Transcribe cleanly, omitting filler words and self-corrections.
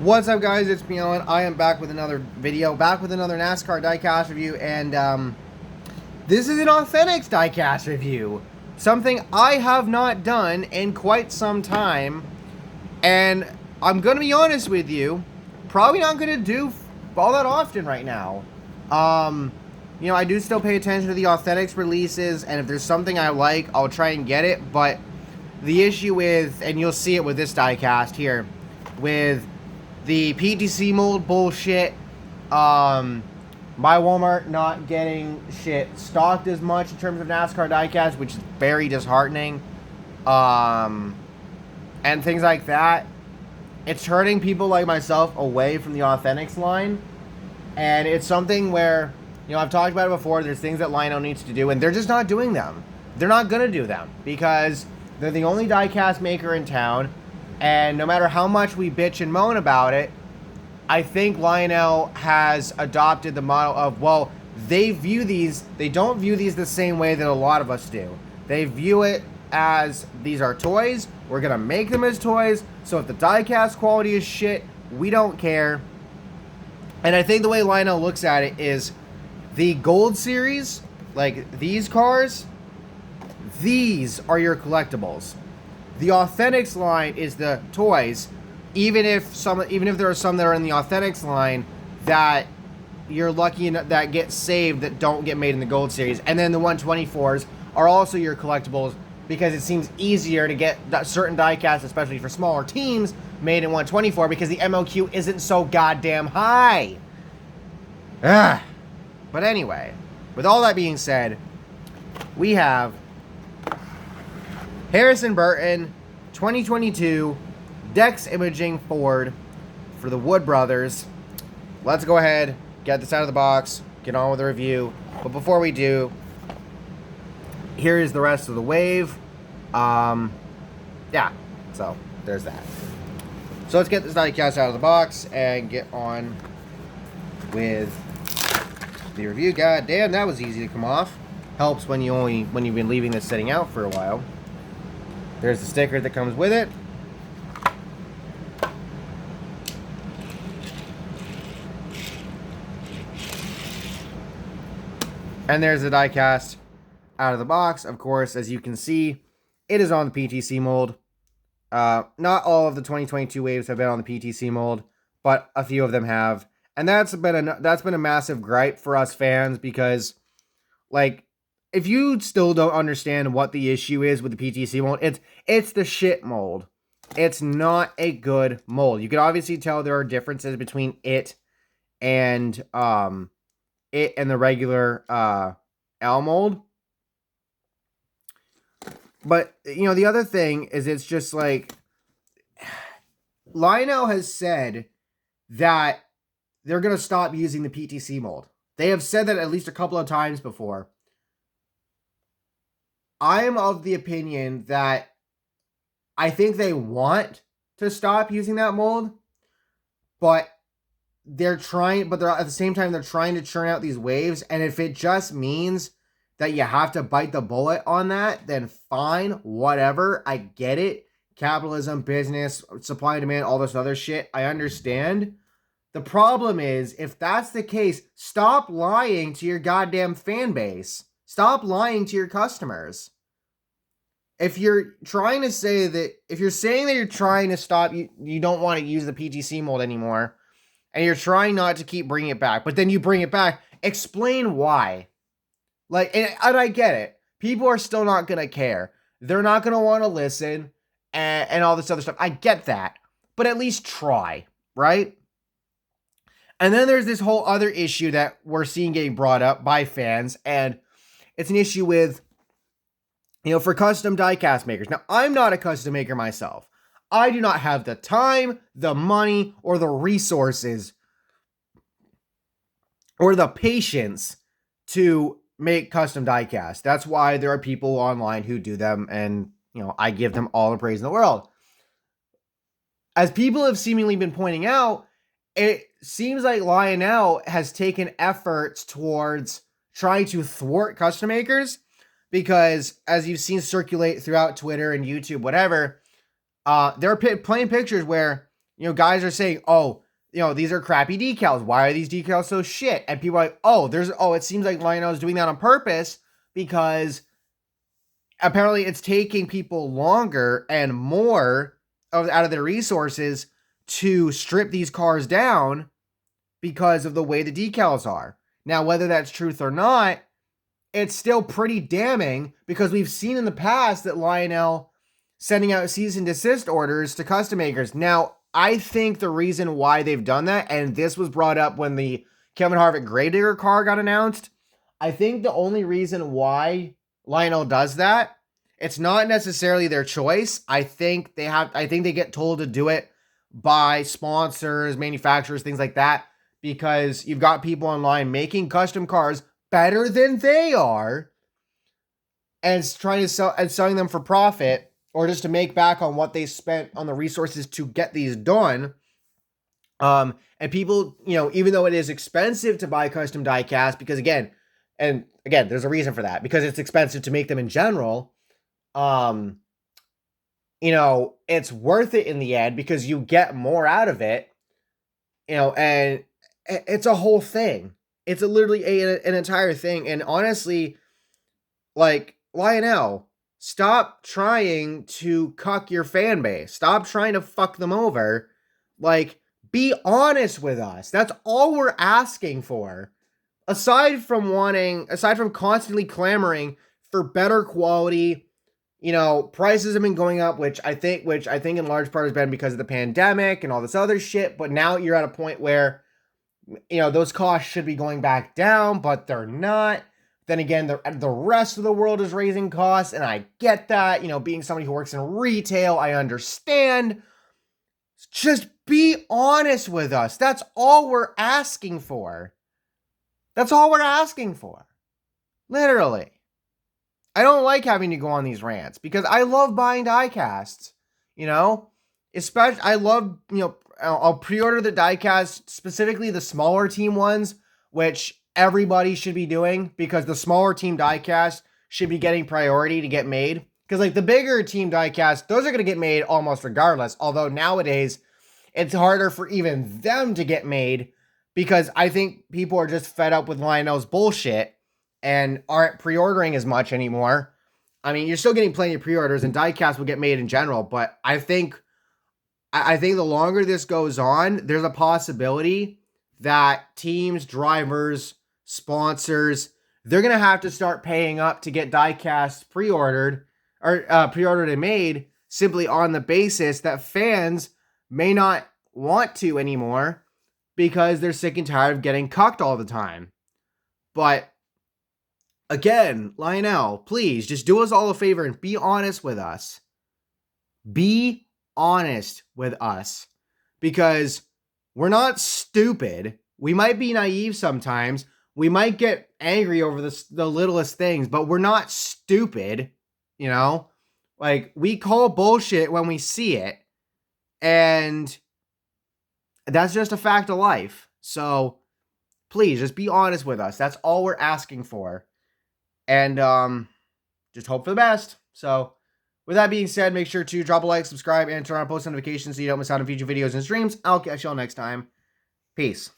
What's up, guys? It's me, Lionel. I am back with another video, back with another NASCAR diecast review, and this is an Authentics diecast review. Something I have not done in quite some time, and I'm going to be honest with you, probably not going to do all that often right now. You know, I do still pay attention to the Authentics releases, and if there's something I like, I'll try and get it, but the issue with, and you'll see it with this diecast here, with the PTC mold bullshit, my Walmart not getting shit stocked as much in terms of NASCAR diecast, which is very disheartening, and things like that. It's hurting people like myself away from the Authentics line, and it's something where, you know, I've talked about it before, there's things that Lionel needs to do, and they're just not doing them. They're not going to do them, because they're the only diecast maker in town. And no matter how much we bitch and moan about it, I think Lionel has adopted the model of, well, they don't view these the same way that a lot of us do. They view it as, these are toys, we're going to make them as toys, so if the diecast quality is shit, we don't care. And I think the way Lionel looks at it is, the Gold Series, like these cars, these are your collectibles. The Authentics line is the toys, even if there are some that are in the Authentics line that you're lucky that get saved that don't get made in the Gold Series. And then the 124s are also your collectibles because it seems easier to get certain diecasts, especially for smaller teams, made in 124 because the MOQ isn't so goddamn high. Ugh. But anyway, with all that being said, we have Harrison Burton, 2022 DEX Imaging Ford for the Wood Brothers. Let's go ahead, get this out of the box, get on with the review. But before we do, here is the rest of the wave. Yeah, so there's that. So let's get this diecast out of the box and get on with the review. God damn, that was easy to come off. Helps when you've been leaving this sitting out for a while. There's the sticker that comes with it. And there's the diecast out of the box. Of course, as you can see, it is on the PTC mold. Not all of the 2022 waves have been on the PTC mold, but a few of them have. And that's been a massive gripe for us fans because, like, if you still don't understand what the issue is with the PTC mold, it's the shit mold. It's not a good mold. You can obviously tell there are differences between it and the regular L mold. But, you know, the other thing is it's just like, Lionel has said that they're going to stop using the PTC mold. They have said that at least a couple of times before. I am of the opinion that I think they want to stop using that mold, but they're at the same time, they're trying to churn out these waves. And if it just means that you have to bite the bullet on that, then fine, whatever. I get it. Capitalism, business, supply and demand, all this other shit. I understand. The problem is, if that's the case, stop lying to your goddamn fan base. Stop lying to your customers. If you're trying to say that, if you're saying that you're trying to stop, you don't want to use the PTC mold anymore, and you're trying not to keep bringing it back, but then you bring it back, explain why. Like, and I get it. People are still not going to care. They're not going to want to listen and all this other stuff. I get that, but at least try, right? And then there's this whole other issue that we're seeing getting brought up by fans, and it's an issue with, you know, for custom diecast makers. Now, I'm not a custom maker myself. I do not have the time, the money, or the resources, or the patience to make custom diecast. That's why there are people online who do them, and, you know, I give them all the praise in the world. As people have seemingly been pointing out, it seems like Lionel has taken efforts towards trying to thwart custom makers, because as you've seen circulate throughout Twitter and YouTube, whatever, there are plain pictures where guys are saying, oh, these are crappy decals. Why are these decals so shit? And people are like, it seems like Lionel is doing that on purpose because apparently it's taking people longer and more out of their resources to strip these cars down because of the way the decals are. Now, whether that's truth or not, it's still pretty damning because we've seen in the past that Lionel sending out cease and desist orders to custom makers. Now, I think the reason why they've done that, and this was brought up when the Kevin Harvick Gravedigger car got announced, I think the only reason why Lionel does that, it's not necessarily their choice. I think they get told to do it by sponsors, manufacturers, things like that, because you've got people online making custom cars better than they are and trying to sell and selling them for profit or just to make back on what they spent on the resources to get these done. And people, even though it is expensive to buy custom diecast, because again, there's a reason for that, because it's expensive to make them in general. It's worth it in the end because you get more out of it, and it's a whole thing. It's literally an entire thing. And honestly, like, Lionel, stop trying to cuck your fan base. Stop trying to fuck them over. Like, be honest with us. That's all we're asking for. Aside from constantly clamoring for better quality, prices have been going up, which I think in large part has been because of the pandemic and all this other shit. But now you're at a point where, those costs should be going back down, but they're not. Then again, the rest of the world is raising costs, and I get that. Being somebody who works in retail, I understand. Just be honest with us. That's all we're asking for. That's all we're asking for. Literally. I don't like having to go on these rants because I love buying diecasts. Especially, I love, I'll pre-order the diecast, specifically the smaller team ones, which everybody should be doing because the smaller team diecast should be getting priority to get made. Because like the bigger team diecast, those are going to get made almost regardless. Although nowadays it's harder for even them to get made because I think people are just fed up with Lionel's bullshit and aren't pre-ordering as much anymore. I mean, you're still getting plenty of pre-orders and diecast will get made in general, but I think the longer this goes on, there's a possibility that teams, drivers, sponsors, they're going to have to start paying up to get diecast pre-ordered and made simply on the basis that fans may not want to anymore because they're sick and tired of getting cucked all the time. But again, Lionel, please just do us all a favor and be honest with us. Be honest with us because we're not stupid. We might be naive sometimes. We might get angry over the littlest things, but we're not stupid. Like, we call bullshit when we see it, and that's just a fact of life. So please just be honest with us. That's all we're asking for, and just hope for the best. So with that being said, make sure to drop a like, subscribe, and turn on post notifications so you don't miss out on future videos and streams. I'll catch y'all next time. Peace.